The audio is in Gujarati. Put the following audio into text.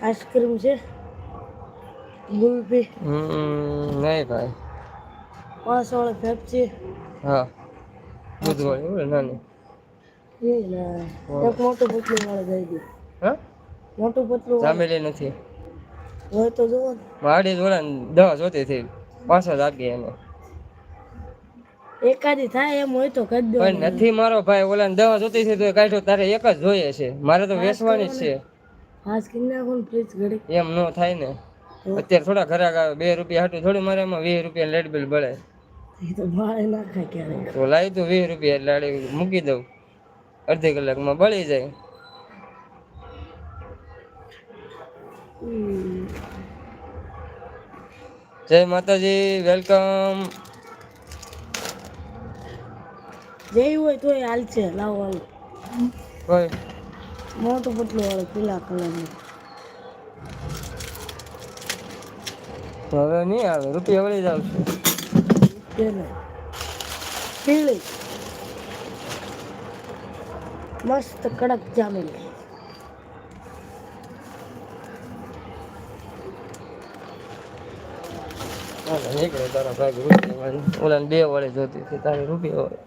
આઈસ્ક્રીમ છે ગુલ્ફી નહીં ભાઈ. 5 વાળી પેપ્સી હા દૂધવાળી હોય નાની. એ ના એક મોટું પતલું વાળું દઈ દે. હા મોટું પતલું વાળું જામેલી નથી. હોય તો જોવો ને. માડી જોડે 10 જોતી હતી પાછળ લાગી એને. એકાદી થાય એમ હોય તો કરી દો પણ ને. નથી મારો ભાઈ ઓલા 10 જોતી છે તો કાઢ્યો તારે એક જ જોઈએ છે મારે તો હાશ વેસવાની કરો જ ને છે. હાશ કરી નાખો ને પ્લીઝ ઘડી. એમ ન થાય ને તો અત્યારે થોડા ઘરાક આવે 2 રૂપિયા હાટું થોડી મારે એમાં 20 રૂપિયા લેટ બિલ બળે. એ તો ભાડે નાખાય ક્યારેક. તો લાવી તું 20 રૂપિયા એટલે આડી મૂકી દઉં અડધી કલાકમાં બળી જાય. જય માતાજી વેલકમ. જેવું હોય તોય હાલ છે લાવો હાલો. કોઈ મોટું પતલું વાળું પીલા કલરનું. હવે નહીં આવે રૂપિયા વળી જ આવશે. તેને પીળી મસ્ત કડક જામેલી. નીકળે તારા ભાઈ રૂપિયા ઓલા 2 વડે જોતી હતી તારે રૂપિયા વડે.